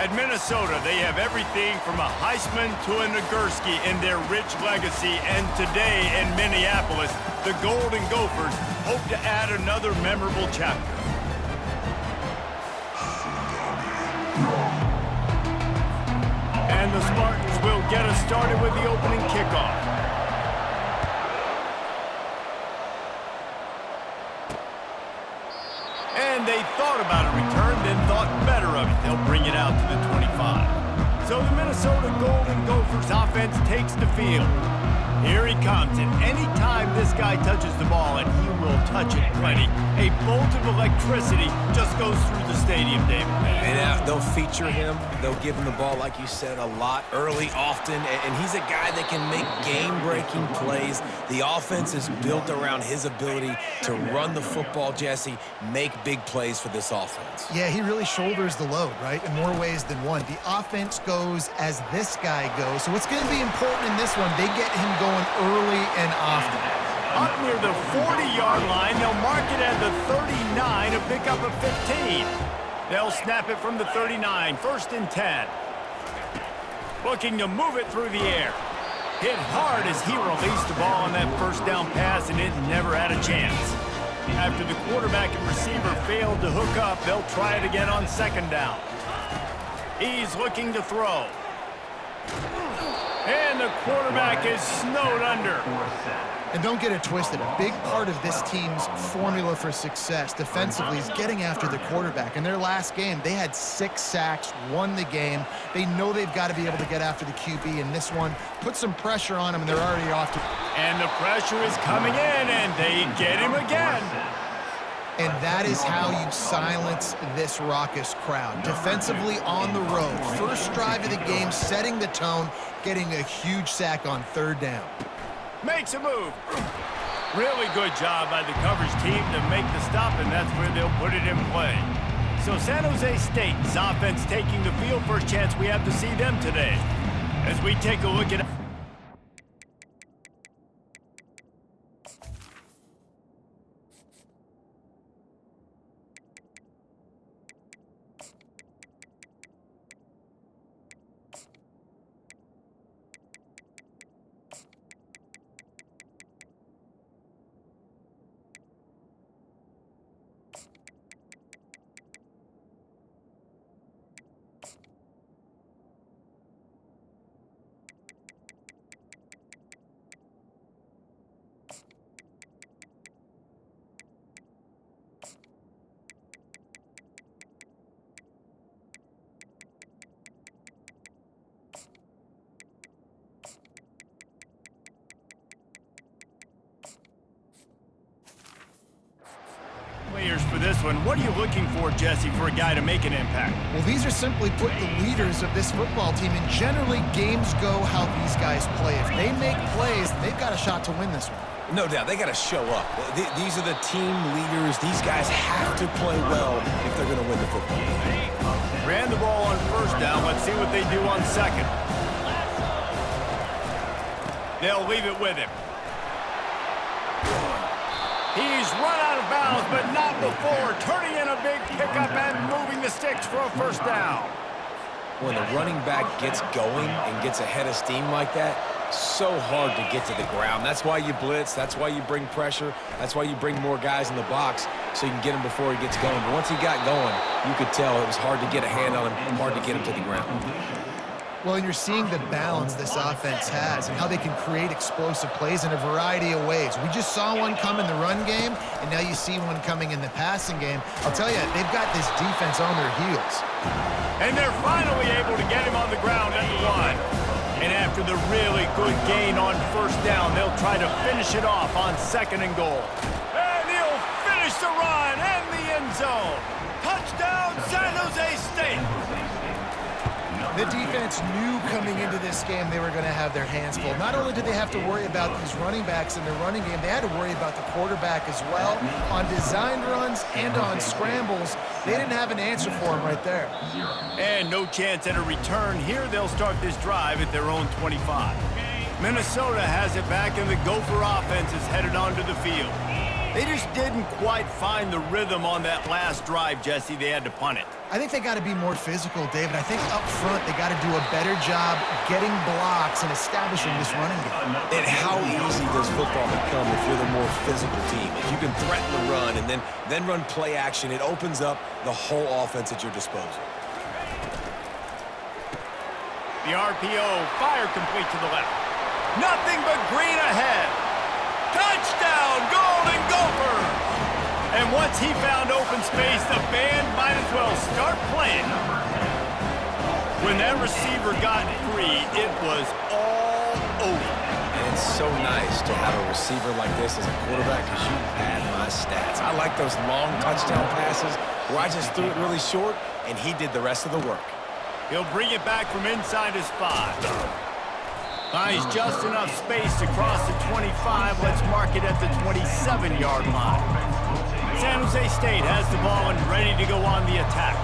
At Minnesota, they have everything from a Heisman to a Nagurski in their rich legacy, and today in Minneapolis, the Golden Gophers hope to add another memorable chapter. And the Spartans will get us started with the opening kickoff. And they thought about a return, then thought better of it. They'll bring it out to the 25. So the Minnesota Golden Gophers offense takes the field. Here he comes, and any time this guy touches the ball, and he will touch it plenty, a bolt of electricity just goes through the stadium, David. And they'll feature him. They'll give him the ball, like you said, a lot, early, often, and he's a guy that can make game-breaking plays. The offense is built around his ability to run the football, Jesse, make big plays for this offense. Yeah, he really shoulders the load, right, in more ways than one. The offense goes as this guy goes, so it's going to be important in this one. They get him going early and often. Up near the 40-yard line, they'll mark it at the 39, a pickup of 15. They'll snap it from the 39, 1st and 10. Looking to move it through the air. Hit hard as he released the ball on that first down pass, and it never had a chance. After the quarterback and receiver failed to hook up, they'll try it again on 2nd down. He's looking to throw. And the quarterback is snowed under. And don't get it twisted. A big part of this team's formula for success defensively is getting after the quarterback. In their last game, they had 6 sacks, won the game. They know they've got to be able to get after the QB in this one. Put some pressure on them, and they're already off to... And the pressure is coming in, and they get him again. And that is how you silence this raucous crowd. Defensively on the road. First drive of the game, setting the tone, getting a huge sack on 3rd down. Makes a move. Really good job by the coverage team to make the stop, and that's where they'll put it in play. So San Jose State's offense taking the field. First chance we have to see them today. As we take a look at... Players for this one. What are you looking for, Jesse, for a guy to make an impact? Well, these are simply put the leaders of this football team, and generally games go how these guys play. If they make plays, they've got a shot to win this one. No doubt, they got to show up. These are the team leaders. These guys have to play well if they're going to win the football game. Ran the ball on 1st down. Let's see what they do on 2nd. They'll leave it with him. He's run out of bounds, but not before. Turning in a big pickup and moving the sticks for a 1st down. When the running back gets going and gets ahead of steam like that, so hard to get to the ground. That's why you blitz. That's why you bring pressure. That's why you bring more guys in the box so you can get him before he gets going. But once he got going, you could tell it was hard to get a hand on him, hard to get him to the ground. Well, and you're seeing the balance this offense has and how they can create explosive plays in a variety of ways. We just saw one come in the run game, and now you see one coming in the passing game. I'll tell you, they've got this defense on their heels. And they're finally able to get him on the ground at the 1. And after the really good gain on 1st down, they'll try to finish it off on 2nd and goal. And he'll finish the run and the end zone. Touchdown, San Jose State. The defense knew coming into this game they were going to have their hands full. Not only did they have to worry about these running backs in their running game, they had to worry about the quarterback as well. On designed runs and on scrambles, they didn't have an answer for him right there. And no chance at a return. Here they'll start this drive at their own 25. Minnesota has it back, and the Gopher offense is headed onto the field. They just didn't quite find the rhythm on that last drive, Jesse. They had to punt it. I think they got to be more physical, David. I think up front they got to do a better job getting blocks and establishing this running game. And how easy does football become if you're the more physical team? If you can threaten the run and then run play action, it opens up the whole offense at your disposal. The RPO, fire complete to the left. Nothing but green ahead. Touchdown, Golden Gophers! And once he found open space, the band might as well start playing. When that receiver got free, it was all over. And it's so nice to have a receiver like this as a quarterback because you pad my stats. I like those long touchdown passes where I just threw it really short and he did the rest of the work. He'll bring it back from inside his 5. Finds just enough space to cross the 25. Let's mark it at the 27-yard line. San Jose State has the ball and ready to go on the attack.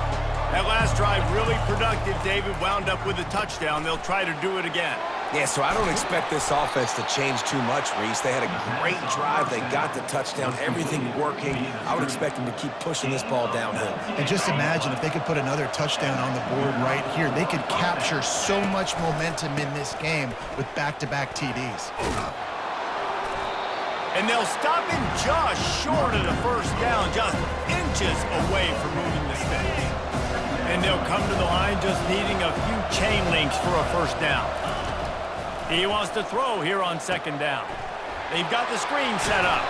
That last drive really productive. David wound up with a touchdown. They'll try to do it again. Yeah, so I don't expect this offense to change too much, Reese. They had a great drive. They got the touchdown, everything working. I would expect them to keep pushing this ball downhill. And just imagine if they could put another touchdown on the board right here. They could capture so much momentum in this game with back-to-back TDs. And they'll stop him just short of the first down, just inches away from moving the sticks. And they'll come to the line just needing a few chain links for a first down. He wants to throw here on second down. They've got the screen set up.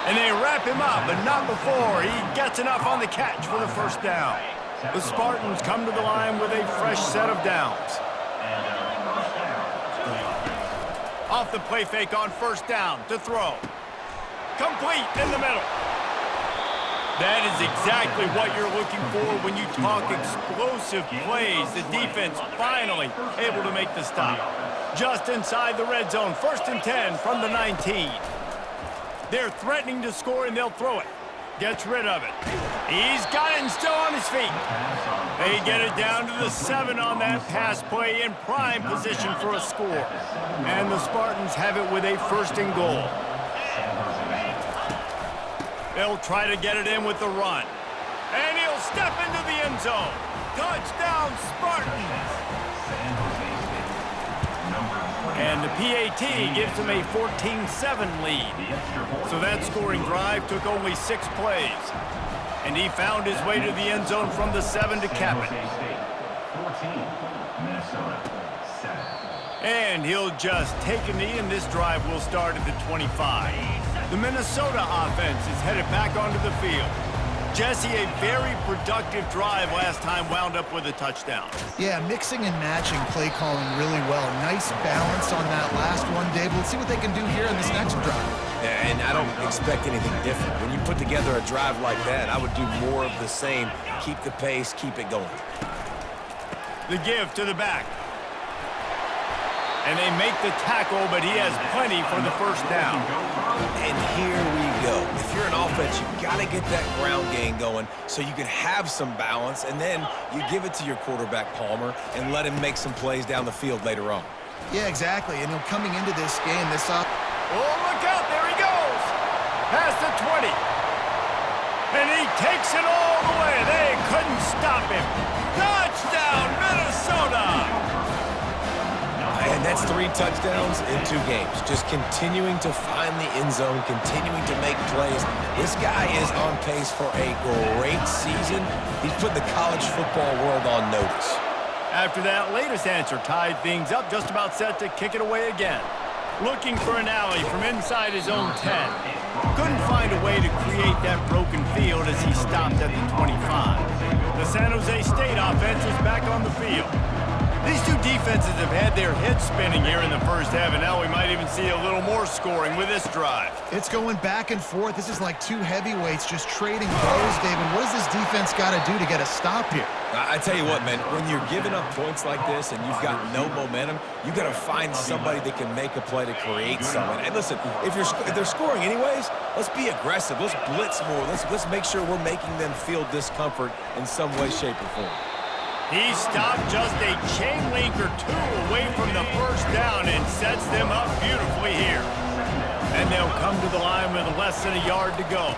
And they wrap him up, but not before he gets enough on the catch for the first down. The Spartans come to the line with a fresh set of downs. Off the play fake on first down to throw. Complete in the middle. That is exactly what you're looking for when you talk explosive plays. The defense finally able to make the stop. Just inside the red zone, 1st and 10 from the 19. They're threatening to score, and they'll throw it. Gets rid of it. He's got it and still on his feet. They get it down to the 7 on that pass play in prime position for a score. And the Spartans have it with a 1st and goal. They'll try to get it in with the run. And he'll step into the end zone. Touchdown, Spartans! And the PAT gives them a 14-7 lead. So that scoring drive took only 6 plays. And he found his way to the end zone from the 7 to cap it. And he'll just take a knee, and this drive will start at the 25. The Minnesota offense is headed back onto the field. Jesse, a very productive drive last time, wound up with a touchdown. Yeah, mixing and matching play calling really well. Nice balance on that last one, Dave. Let's see what they can do here in this next drive. Yeah, and I don't expect anything different. When you put together a drive like that, I would do more of the same. Keep the pace, keep it going. The give to the back. And they make the tackle, but he has plenty for the first down. And here we go. If you're an offense, you got to get that ground game going so you can have some balance, and then you give it to your quarterback, Palmer, and let him make some plays down the field later on. Yeah, exactly. And coming into this game, this up. Oh, look out. There he goes. Past the 20. And he takes it all the way. They couldn't stop him. Touchdown, Minnesota. And that's 3 touchdowns in 2 games. Just continuing to find the end zone, continuing to make plays. This guy is on pace for a great season. He's put the college football world on notice. After that latest answer tied things up, just about set to kick it away again. Looking for an alley from inside his own 10. Couldn't find a way to create that broken field as he stopped at the 25. The San Jose State offense is back on the field. These two defenses have had their heads spinning here in the first half, and now we might even see a little more scoring with this drive. It's going back and forth. This is like 2 heavyweights just trading blows, David. What does this defense got to do to get a stop here? I tell you what, man, when you're giving up points like this and you've got no momentum, you got to find somebody that can make a play to create something. And listen, if they're scoring anyways, let's be aggressive. Let's blitz more. Let's make sure we're making them feel discomfort in some way, shape, or form. He stopped just a chain link or 2 away from the first down and sets them up beautifully here. And they'll come to the line with less than a yard to go.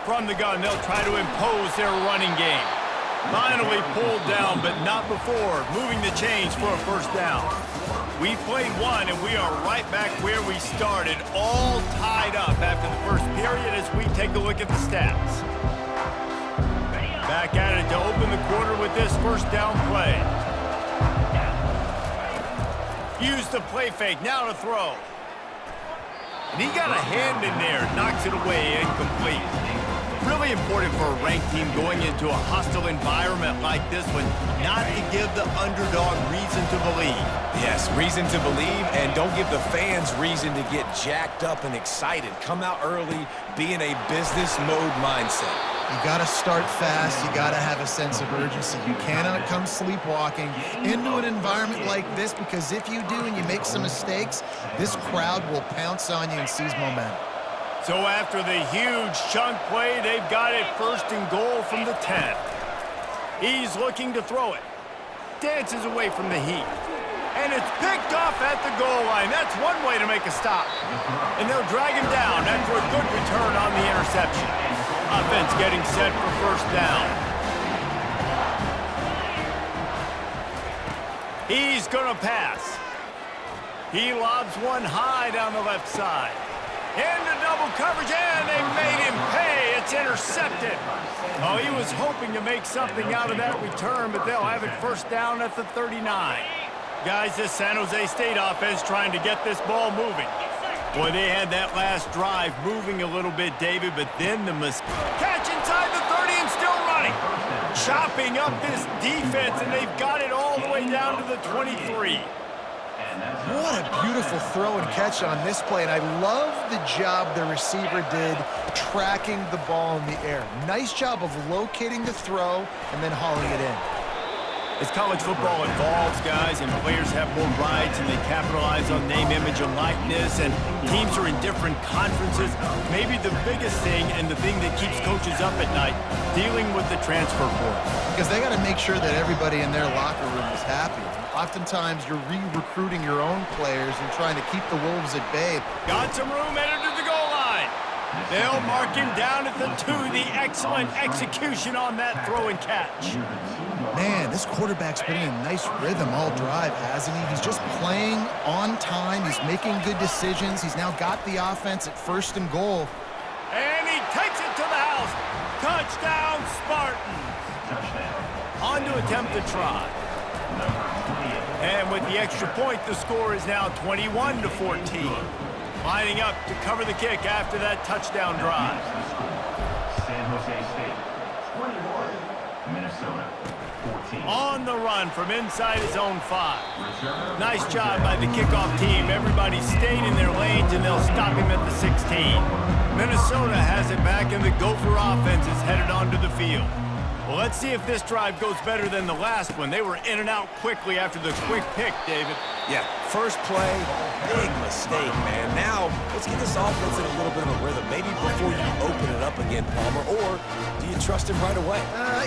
From the gun, they'll try to impose their running game. Finally pulled down, but not before moving the chains for a first down. We've played one, and we are right back where we started, all tied up after the first period as we take a look at the stats. Back at it to open the quarter with this first down play. Use the play fake, now to throw. And he got a hand in there, knocks it away, incomplete. Really important for a ranked team going into a hostile environment like this one, not to give the underdog reason to believe. Yes, reason to believe, and don't give the fans reason to get jacked up and excited. Come out early, be in a business mode mindset. You got to start fast. You got to have a sense of urgency. You cannot come sleepwalking into an environment like this, because if you do and you make some mistakes, this crowd will pounce on you and seize momentum. So after the huge chunk play, they've got it first and goal from the 10. He's looking to throw it. Dances away from the heat. And it's picked off at the goal line. That's one way to make a stop. And they'll drag him down after a good return on the interception. Offense getting set for first down. He's going to pass. He lobs one high down the left side. Into double coverage, and they made him pay. It's intercepted. Oh, he was hoping to make something out of that return, but they'll have it first down at the 39. Guys, this San Jose State offense trying to get this ball moving. Boy, they had that last drive moving a little bit, David, but then the catch inside the 30 and still running. Chopping up this defense, and they've got it all the way down to the 23. What a beautiful throw and catch on this play, and I love the job the receiver did tracking the ball in the air. Nice job of locating the throw and then hauling it in. As college football evolves, guys, and players have more rights and they capitalize on name, image, and likeness, and teams are in different conferences, maybe the biggest thing and the thing that keeps coaches up at night, dealing with the transfer portal. Because they got to make sure that everybody in their locker room is happy. Oftentimes, you're re-recruiting your own players and trying to keep the Wolves at bay. Got some room headed to the goal line. They'll mark him down at the 2. The excellent execution on that throw and catch. Man, this quarterback's been in a nice rhythm all drive, hasn't he? He's just playing on time. He's making good decisions. He's now got the offense at first and goal. And he takes it to the house. Touchdown, Spartans. On to attempt the try. And with the extra point, the score is now 21-14. Lining up to cover the kick after that touchdown drive. San Jose State, 21, Minnesota, 14. On the run from inside his own 5. Nice job by the kickoff team. Everybody stayed in their lanes, and they'll stop him at the 16. Minnesota has it back, and the Gopher offense is headed onto the field. Well, let's see if this drive goes better than the last one. They were in and out quickly after the quick pick, David. Yeah, first play, big mistake, man. Now, let's get this offense in a little bit of a rhythm. Maybe before you open it up again, Palmer, or do you trust him right away?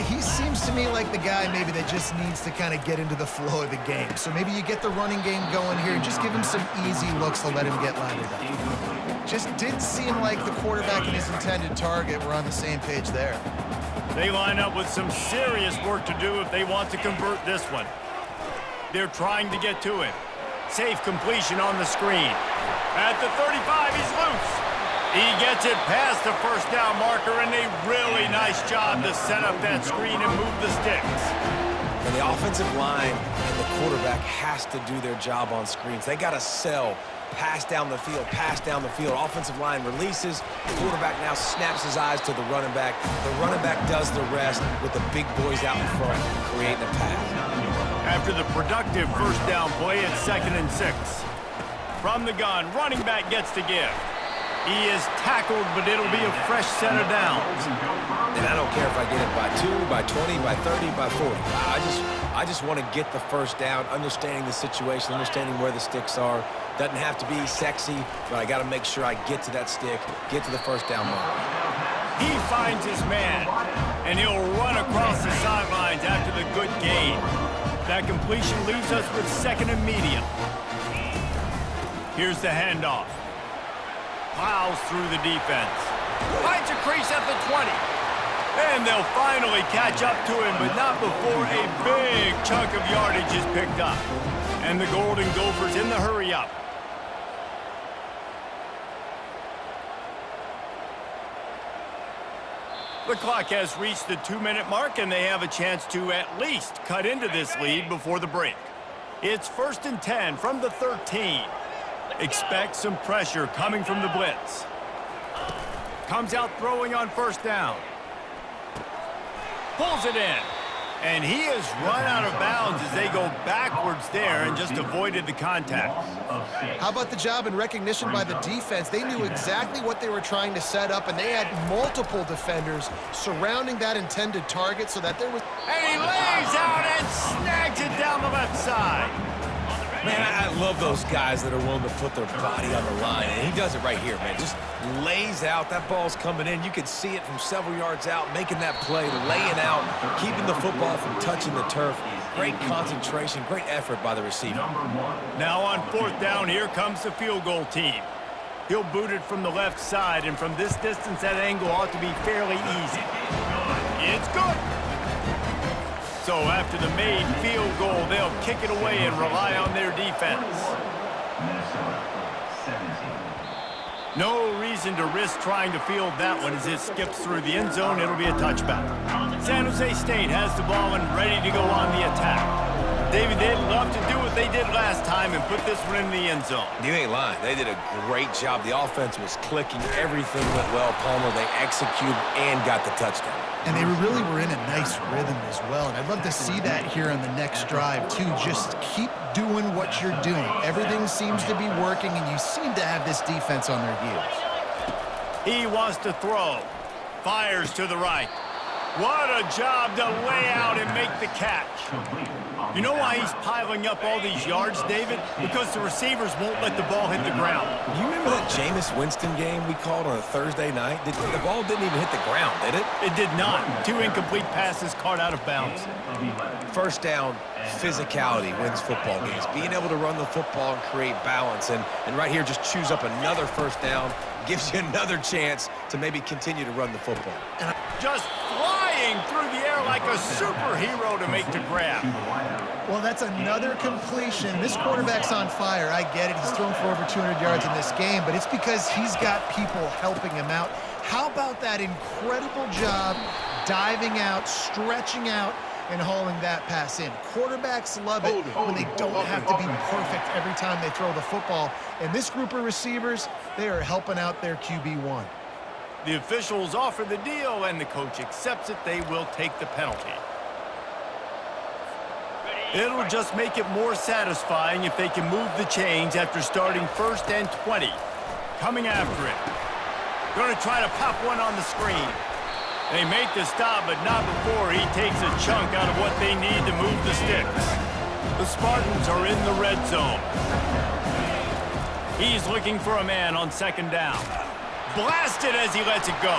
He seems to me like the guy maybe that just needs to kind of get into the flow of the game. So maybe you get the running game going here and just give him some easy looks to let him get lathered up. Just didn't seem like the quarterback and his intended target were on the same page there. They line up with some serious work to do if they want to convert this one. They're trying to get to it. Safe completion on the screen. At the 35, he's loose. He gets it past the first down marker, and a really nice job to set up that screen and move the sticks. And the offensive line and the quarterback has to do their job on screens. They got to sell. Pass down the field, pass down the field. Offensive line releases. The quarterback now snaps his eyes to the running back. The running back does the rest with the big boys out in front, creating a pass. After the productive first down play, it's 2nd and 6. From the gun, running back gets the gift. He is tackled, but it'll be a fresh set of downs. And I don't care if I get it by 2, by 20, by 30, by 40. I just want to get the first down, understanding the situation, understanding where the sticks are. Doesn't have to be sexy, but I got to make sure I get to that stick, get to the first down mark. He finds his man, and he'll run across the sidelines after the good gain. That completion leaves us with 2nd and medium. Here's the handoff. plows through the defense. Finds a crease at the 20. And they'll finally catch up to him, but not before a big chunk of yardage is picked up. And the Golden Gophers in the hurry-up. The clock has reached the 2-minute mark, and they have a chance to at least cut into this lead before the break. It's 1st and 10 from the 13. Expect some pressure coming from the blitz. Comes out throwing on 1st down. Pulls it in. And he has run out of bounds as they go backwards there and just avoided the contact. How about the job and recognition by the defense? They knew exactly what they were trying to set up, and they had multiple defenders surrounding that intended target so that there was... And he lays out and snags it down the left side. Man, I love those guys that are willing to put their body on the line, and he does it right here, man. Just lays out. That ball's coming in. You can see it from several yards out, making that play, laying out, keeping the football from touching the turf. Great concentration, great effort by the receiver. Now on 4th down, here comes the field goal team. He'll boot it from the left side, and from this distance, that angle ought to be fairly easy. It's good. So after the made field goal, they'll kick it away and rely on their defense. No reason to risk trying to field that one as it skips through the end zone. It'll be a touchback. San Jose State has the ball and ready to go on the attack. David, they'd love to do what they did last time and put this one in the end zone. You ain't lying. They did a great job. The offense was clicking. Everything went well, Palmer. They executed and got the touchdown. And they really were in a nice rhythm as well. And I'd love to see that here on the next drive, too. Just keep doing what you're doing. Everything seems to be working, and you seem to have this defense on their heels. He wants to throw. Fires to the right. What a job to lay out and make the catch. You know why he's piling up all these yards, David? Because the receivers won't let the ball hit the ground. You remember that Jameis Winston game we called on a Thursday night? The ball didn't even hit the ground, did it? It did not. 2 incomplete passes caught out of bounds. 1st down, physicality wins football games. Being able to run the football and create balance. And right here, just choose up another 1st down. Gives you another chance to maybe continue to run the football. And just flying through the air like a superhero to make the grab. Well, that's another completion. This quarterback's on fire. I get it. He's thrown for over 200 yards in this game, but it's because he's got people helping him out. How about that incredible job diving out, stretching out, and hauling that pass in? Quarterbacks love it when they don't have to be perfect every time they throw the football. And this group of receivers, they are helping out their QB1. The officials offer the deal, and the coach accepts it. They will take the penalty. It'll just make it more satisfying if they can move the chains after starting 1st and 20. Coming after it. Going to try to pop one on the screen. They make the stop, but not before he takes a chunk out of what they need to move the sticks. The Spartans are in the red zone. He's looking for a man on 2nd down. Blasted as he lets it go.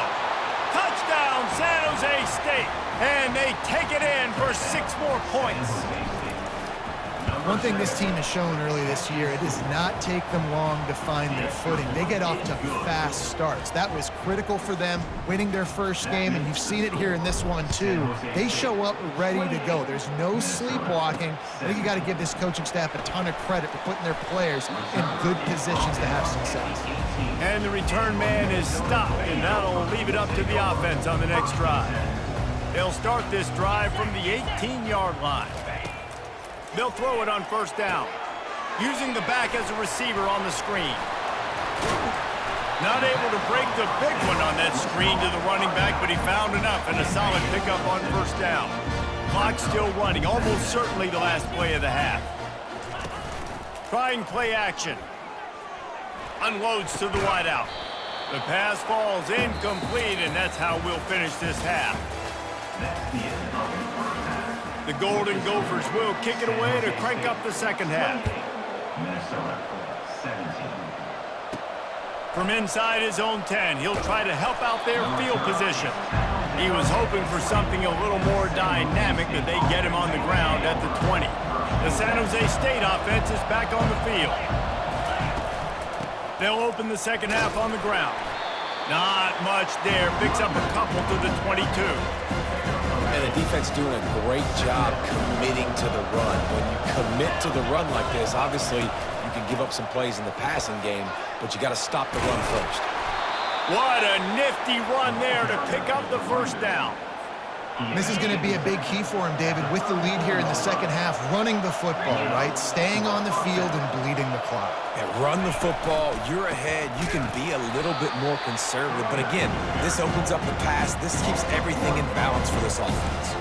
Touchdown, San Jose State. And they take it in for 6 more points. One thing this team has shown early this year, it does not take them long to find their footing. They get off to fast starts. That was critical for them, winning their first game, and you've seen it here in this one too. They show up ready to go. There's no sleepwalking. I think you got to give this coaching staff a ton of credit for putting their players in good positions to have success. And the return man is stopped, and that'll leave it up to the offense on the next drive. They'll start this drive from the 18-yard line. They'll throw it on 1st down, using the back as a receiver on the screen. Not able to break the big one on that screen to the running back, but he found enough and a solid pickup on 1st down. Clock still running, almost certainly the last play of the half. Trying play action. Unloads to the wideout. The pass falls incomplete, and that's how we'll finish this half. That's the end of the first half. The Golden Gophers will kick it away to crank up the second half. Minnesota 17. From inside his own 10, he'll try to help out their field position. He was hoping for something a little more dynamic, but they get him on the ground at the 20. The San Jose State offense is back on the field. They'll open the second half on the ground. Not much there. Picks up a couple to the 22. And the defense doing a great job committing to the run. When you commit to the run like this, obviously you can give up some plays in the passing game, but you got to stop the run first. What a nifty run there to pick up the first down. This is going to be a big key for him, David, with the lead here in the second half, running the football, right? Staying on the field and bleeding the clock. Yeah, run the football, you're ahead, you can be a little bit more conservative. But again, this opens up the pass. This keeps everything in balance for this offense.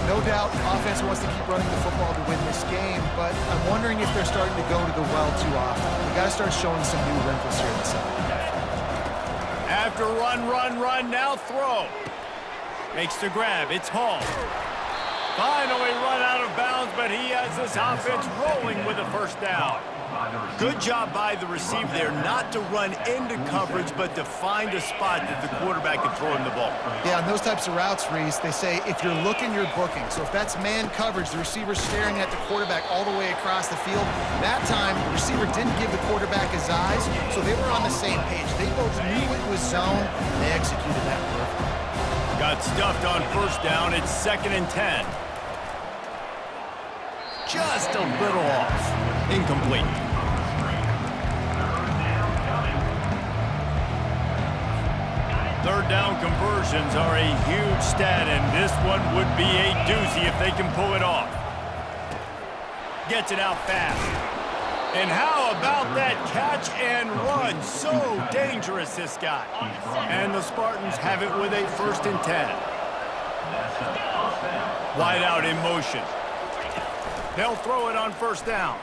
No doubt, offense wants to keep running the football to win this game, but I'm wondering if they're starting to go to the well too often. We got to start showing some new wrinkles here in the second half. After run, now throw. Makes the grab. It's Hall. Finally run out of bounds, but he has this offense rolling with a first down. Good job by the receiver there not to run into coverage, but to find a spot that the quarterback can throw him the ball. Yeah, on those types of routes, Reese, they say if you're looking, you're booking. So if that's man coverage, the receiver's staring at the quarterback all the way across the field. That time, the receiver didn't give the quarterback his eyes, so they were on the same page. They both knew it was zone. They executed that perfectly. Got stuffed on first down. It's 2nd and 10. Just a little off. Incomplete. Third down conversions are a huge stat, and this one would be a doozy if they can pull it off. Gets it out fast. And how about that catch and run? So dangerous, this guy. And the Spartans have it with a 1st and 10. Wide out in motion. They'll throw it on first down.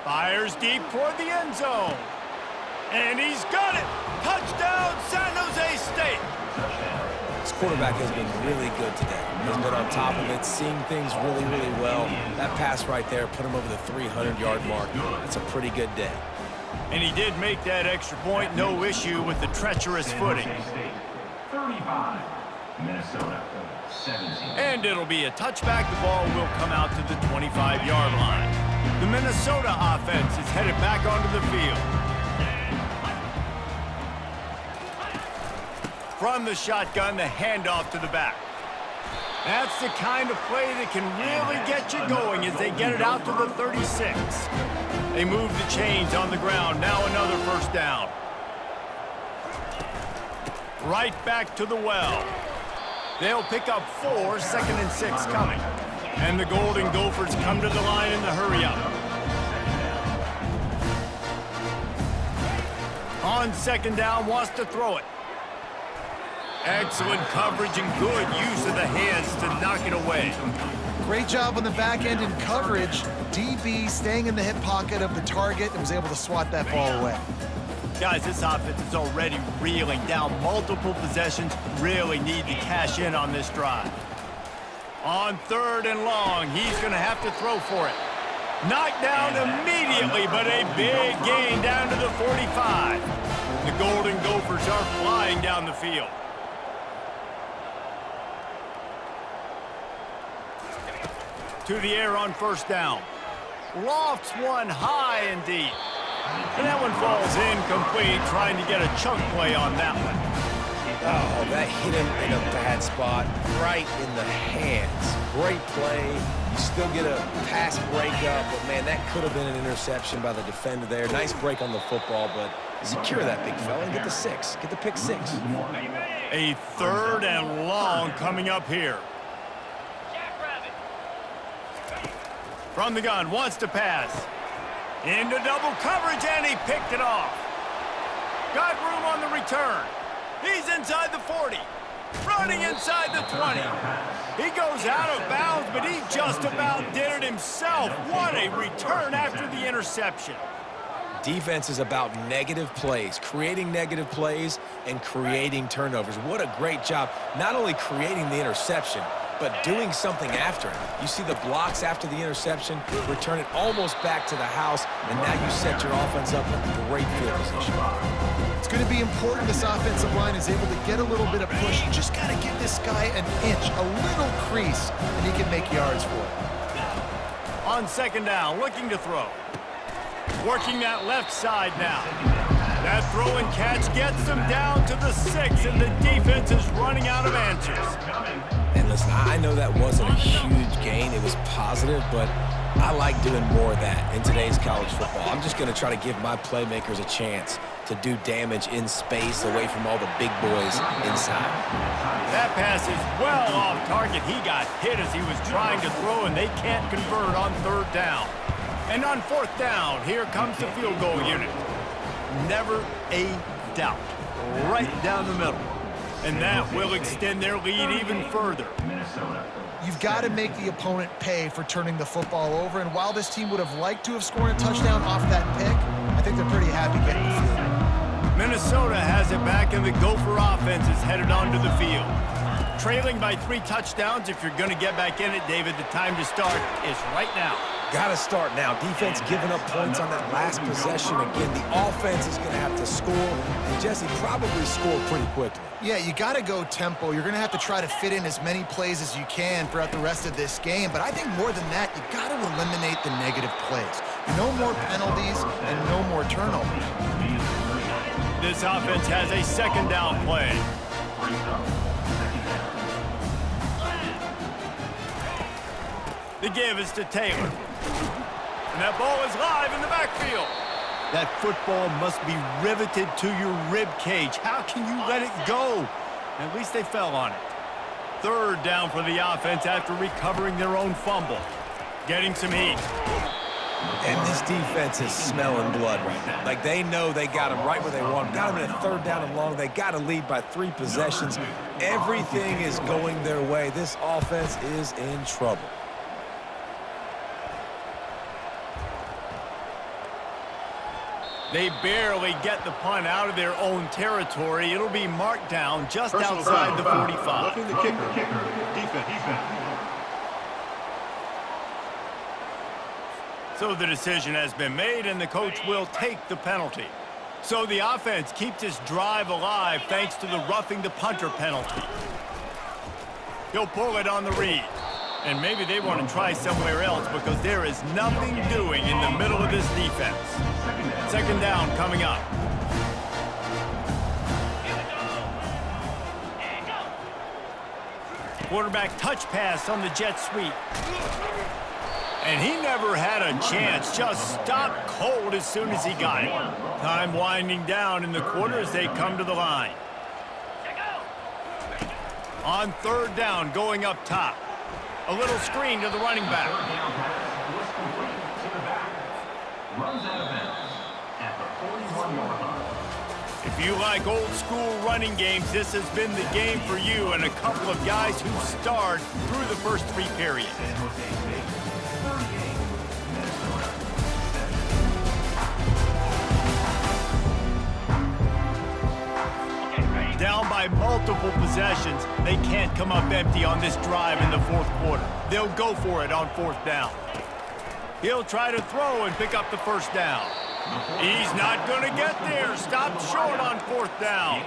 Fires deep toward the end zone. And he's got it. Touchdown, San Jose State. This quarterback has been really good today. He's been on top of it, seeing things really, really well. That pass right there put him over the 300-yard mark. That's a pretty good day. And he did make that extra point, no issue with the treacherous footing. 35, Minnesota, 17. And it'll be a touchback. The ball will come out to the 25-yard line. The Minnesota offense is headed back onto the field. From the shotgun, the handoff to the back. That's the kind of play that can really get you going as they get it out to the 36. They move the chains on the ground. Now another first down. Right back to the well. They'll pick up 4, 2nd and 6 coming. And the Golden Gophers come to the line in the hurry up. On 2nd down, wants to throw it. Excellent coverage and good use of the hands to knock it away. Great job on the back end in coverage. DB staying in the hip pocket of the target and was able to swat that ball away. Guys, this offense is already reeling down multiple possessions. Really need to cash in on this drive. On 3rd and long, he's going to have to throw for it. Knocked down immediately, but a big gain down to the 45. The Golden Gophers are flying down the field. To the air on first down. Lofts one high and deep. And that one falls incomplete, trying to get a chunk play on that one. Oh, that hit him in a bad spot, right in the hands. Great play. You still get a pass breakup, but man, that could have been an interception by the defender there. Nice break on the football, but secure that big fella and get the 6. Get the pick 6. A 3rd and long coming up here. From the gun, wants to pass. Into double coverage, and he picked it off. Got room on the return. He's inside the 40. Running inside the 20. He goes out of bounds, but he just about did it himself. What a return after the interception. Defense is about negative plays, creating negative plays and creating turnovers. What a great job, not only creating the interception, but doing something after it. You see the blocks after the interception, return it almost back to the house, and now you set your offense up in great field position. It's going to be important this offensive line is able to get a little bit of push. You just got to give this guy an inch, a little crease, and he can make yards for it. On 2nd down, looking to throw. Working that left side now. That throw and catch gets them down to the 6, and the defense is running out of answers. And listen, I know that wasn't a huge gain. It was positive, but I like doing more of that in today's college football. I'm just going to try to give my playmakers a chance to do damage in space away from all the big boys inside. That pass is well off target. He got hit as he was trying to throw, and they can't convert on 3rd down. And on 4th down, here comes the field goal unit. Never a doubt. Right down the middle. And that will extend their lead even further. You've got to make the opponent pay for turning the football over, and while this team would have liked to have scored a touchdown off that pick, I think they're pretty happy getting the field. Minnesota has it back, and the Gopher offense is headed onto the field. Trailing by 3 touchdowns. If you're going to get back in it, David, the time to start is right now. Got to start now. Defense giving up points on that last possession. Again, the offense is going to have to score, and Jesse probably score pretty quickly. Yeah, you got to go tempo. You're going to have to try to fit in as many plays as you can throughout the rest of this game. But I think more than that, you got to eliminate the negative plays. No more penalties and no more turnovers. This offense has a 2nd down play. The give is to Taylor. And that ball is live in the backfield. That football must be riveted to your rib cage. How can you let it go? At least they fell on it. 3rd down for the offense after recovering their own fumble. Getting some heat. And this defense is smelling blood right now. Like, they know they got him right where they want him. Got him in a 3rd down and long. They got to lead by 3 possessions. Everything is going their way. This offense is in trouble. They barely get the punt out of their own territory. It'll be marked down just outside the 45. Looking the kicker. Defense. So the decision has been made, and the coach will take the penalty. So the offense keeps this drive alive thanks to the roughing the punter penalty. He'll pull it on the read. And maybe they want to try somewhere else because there is nothing doing in the middle of this defense. 2nd down coming up. Quarterback touch pass on the jet sweep. And he never had a chance. Just stopped cold as soon as he got it. Time winding down in the quarter as they come to the line. On 3rd down, going up top. A little screen to the running back. Runs out of bounds at the 41-yard line. If you like old school running games, this has been the game for you and a couple of guys who starred through the first 3 periods. Down by multiple possessions, they can't come up empty on this drive in the 4th quarter. They'll go for it on 4th down. He'll try to throw and pick up the 1st down. He's not going to get there. Stopped short on 4th down.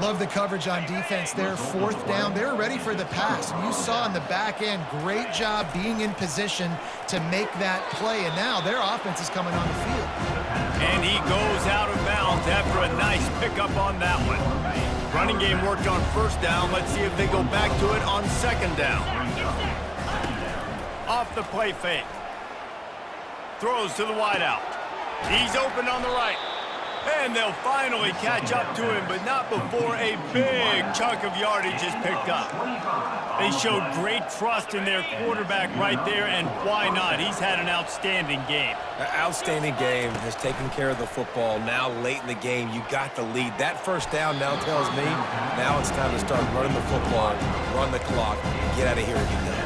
Love the coverage on defense there. 4th down, they're ready for the pass. And you saw in the back end, great job being in position to make that play. And now their offense is coming on the field. And he goes out of bounds after a nice pickup on that one. Running game worked on 1st down. Let's see if they go back to it on 2nd down. Off the play fake. Throws to the wideout. He's open on the right. And they'll finally catch up to him, but not before a big chunk of yardage is picked up. They showed great trust in their quarterback right there, and why not? He's had an outstanding game. An outstanding game, has taken care of the football. Now late in the game, you got the lead. That 1st down now tells me now it's time to start running the football, run the clock, and get out of here and get done.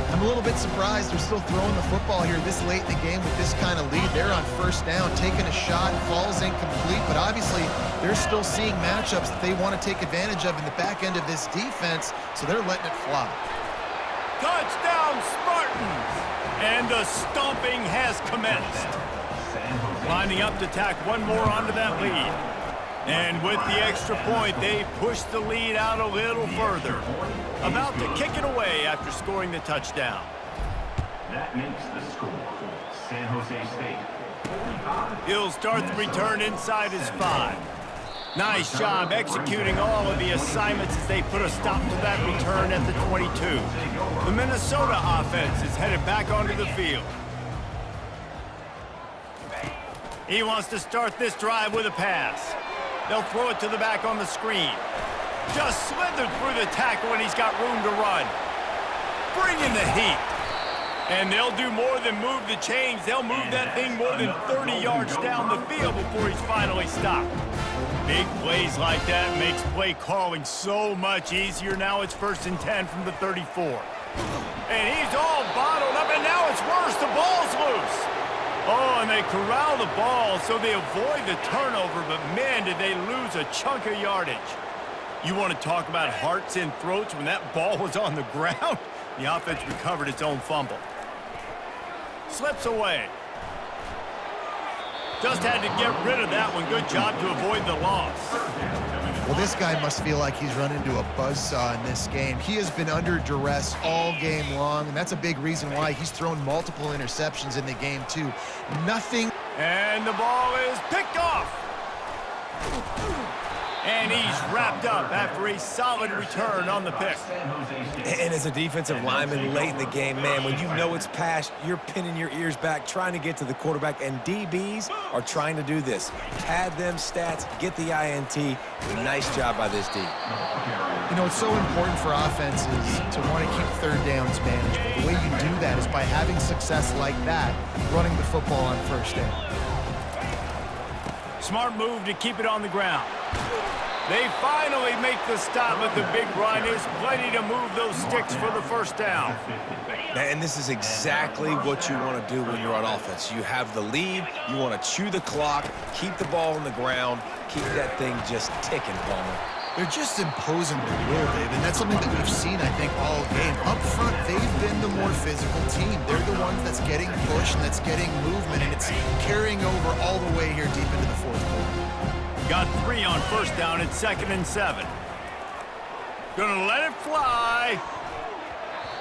I'm a little bit surprised they're still throwing the football here this late in the game with this kind of lead. They're on 1st down, taking a shot, falls incomplete, but obviously they're still seeing matchups that they want to take advantage of in the back end of this defense, so they're letting it fly. Touchdown, Spartans! And the stomping has commenced. Lining up to tack one more onto that lead. And with the extra point, they push the lead out a little further. About to kick it away after scoring the touchdown. That makes the score. San Jose State He'll start the return inside his 5. Nice job executing all of the assignments as they put a stop to that return at the 22. The Minnesota offense is headed back onto the field. He wants to start this drive with a pass. They'll throw it to the back on the screen. Just slithered through the tackle and he's got room to run. Bring in the heat. And they'll do more than move the chains. They'll move that thing more than 30 yards down the field before he's finally stopped. Big plays like that makes play calling so much easier. Now it's 1st and 10 from the 34. And he's all bottled up, and now it's worse. The ball's loose. Oh, and they corral the ball so they avoid the turnover, but man, did they lose a chunk of yardage. You want to talk about hearts in throats when that ball was on the ground? The offense recovered its own fumble. Slips away. Just had to get rid of that one. Good job to avoid the loss. Well, this guy must feel like he's run into a buzzsaw in this game. He has been under duress all game long, and that's a big reason why he's thrown multiple interceptions in the game, too. Nothing. And the ball is picked off. And he's wrapped up after a solid return on the pick. And as a defensive lineman late in the game, man, when you know it's pass, you're pinning your ears back, trying to get to the quarterback, and DBs are trying to do this. Pad them stats, get the INT. Nice job by this D. You know, it's so important for offenses to want to keep third downs manageable. The way you do that is by having success like that, running the football on 1st down. Smart move to keep it on the ground. They finally make the stop, but the big run is plenty to move those sticks for the 1st down. And this is exactly what you want to do when you're on offense. You have the lead, you want to chew the clock, keep the ball on the ground, keep that thing just ticking, Palmer. They're just imposing their will, Dave, and that's something that we've seen, I think, all game. Up front, they've been the more physical team. They're the ones that's getting pushed and that's getting movement, and it's carrying over all the way here deep into the 4th quarter. Got 3 on 1st down at 2nd and 7. Gonna let it fly.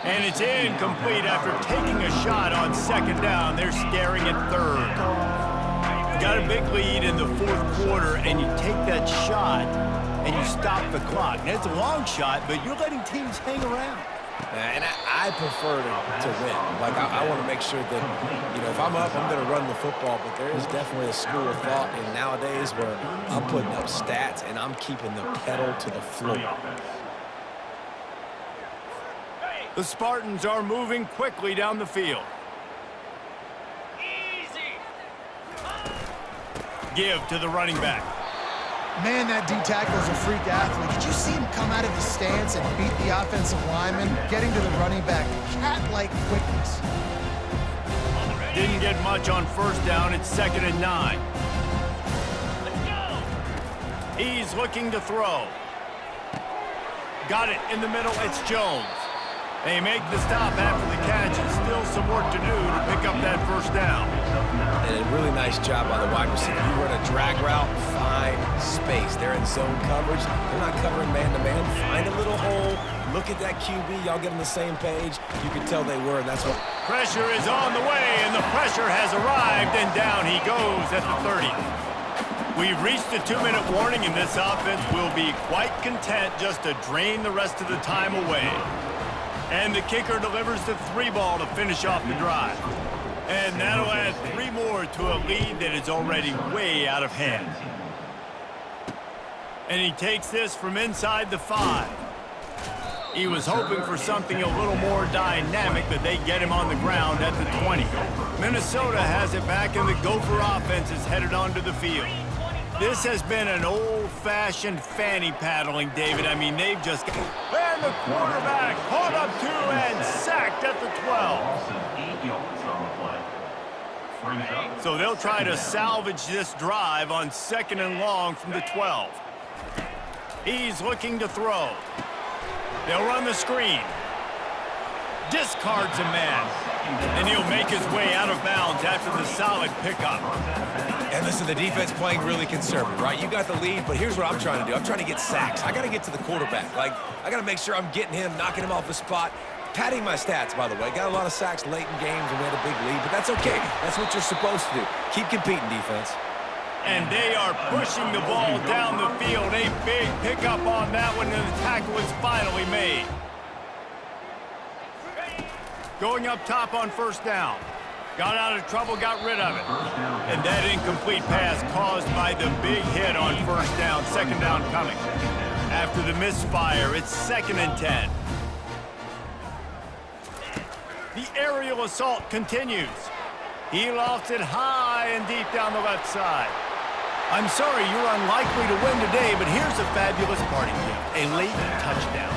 And it's incomplete after taking a shot on 2nd down. They're staring at 3rd. Got a big lead in the 4th quarter, and you take that shot, and you stop the clock. Now, it's a long shot, but you're letting teams hang around. And I prefer to win. Like, I want to make sure that, you know, if I'm up, I'm going to run the football. But there is definitely a school of thought in nowadays where I'm putting up stats and I'm keeping the pedal to the floor. The Spartans are moving quickly down the field. Give to the running back. Man, that D-tackle is a freak athlete. Did you see him come out of his stance and beat the offensive lineman, getting to the running back? Cat-like quickness. Didn't get much on 1st down. It's 2nd and 9. He's looking to throw. Got it in the middle. It's Jones. They make the stop after the catch, and still some work to do to pick up that 1st down. And a really nice job by the wide receiver. You run a drag route, find space. They're in zone coverage. They're not covering man-to-man. Find a little hole. Look at that QB. Y'all get on the same page. You can tell they were, and that's what... Pressure is on the way, and the pressure has arrived, and down he goes at the 30. We've reached a 2-minute warning, and this offense will be quite content just to drain the rest of the time away. And the kicker delivers the 3 ball to finish off the drive. And that'll add 3 more to a lead that is already way out of hand. And he takes this from inside the 5. He was hoping for something a little more dynamic, but they get him on the ground at the 20. Minnesota has it back, and the Gopher offense is headed onto the field. This has been an old-fashioned fanny paddling, David. I mean, they've just... And the quarterback caught up 2 and sacked at the 12. So they'll try to salvage this drive on 2nd and long from the 12. He's looking to throw. They'll run the screen. Discards a man. And he'll make his way out of bounds after the solid pickup. And listen, the defense playing really conservative, right? You got the lead, but here's what I'm trying to do. I'm trying to get sacks. I got to get to the quarterback. Like, I got to make sure I'm getting him, knocking him off the spot, padding my stats, by the way. Got a lot of sacks late in games and we had a big lead, but that's okay. That's what you're supposed to do. Keep competing, defense. And they are pushing the ball down the field. A big pickup on that one, and the tackle is finally made. Going up top on first down. Got out of trouble, got rid of it. And that incomplete pass caused by the big hit on first down. Second down coming. After the misfire, it's 2nd and 10. The aerial assault continues. He lofts it high and deep down the left side. I'm sorry you're unlikely to win today, but here's a fabulous parting gift, a late touchdown.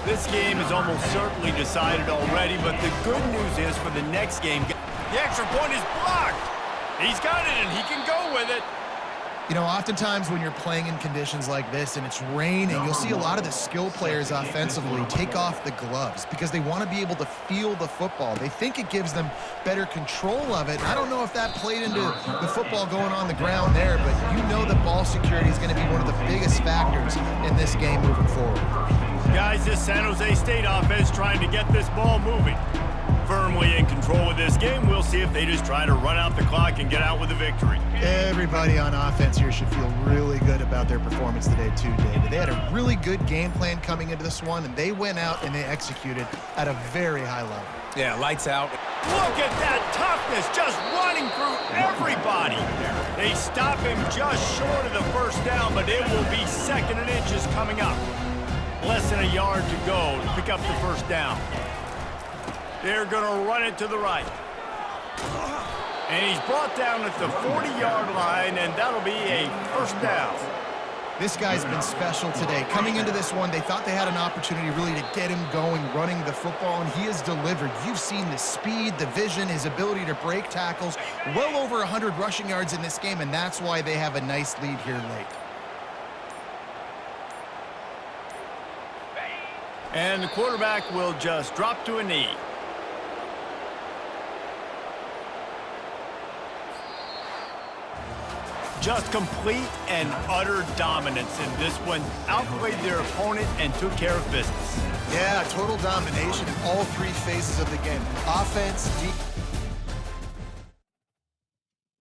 This game is almost certainly decided already, but the good news is for the next game, the extra point is blocked. He's got it, and he can go with it. You know, oftentimes when you're playing in conditions like this and it's raining, you'll see a lot of the skill players offensively take off the gloves because they want to be able to feel the football. They think it gives them better control of it. I don't know if that played into the football going on the ground there, but you know that ball security is going to be one of the biggest factors in this game moving forward. Guys, this San Jose State offense trying to get this ball moving. Firmly in control of this game. We'll see if they just try to run out the clock and get out with a victory. Everybody on offense here should feel really good about their performance today too, David. They had a really good game plan coming into this one, and they went out and they executed at a very high level. Yeah, lights out. Look at that toughness, just running through everybody. They stop him just short of the first down, but it will be 2nd and inches coming up. Less than a yard to go to pick up the first down. They're going to run it to the right. And he's brought down at the 40-yard line, and that'll be a first down. This guy's been special today. Coming into this one, they thought they had an opportunity really to get him going, running the football, and he has delivered. You've seen the speed, the vision, his ability to break tackles. Well over 100 rushing yards in this game, and that's why they have a nice lead here late. And the quarterback will just drop to a knee. Just complete and utter dominance in this one. Outplayed their opponent and took care of business. Yeah, total domination in all three phases of the game. Offense, defense.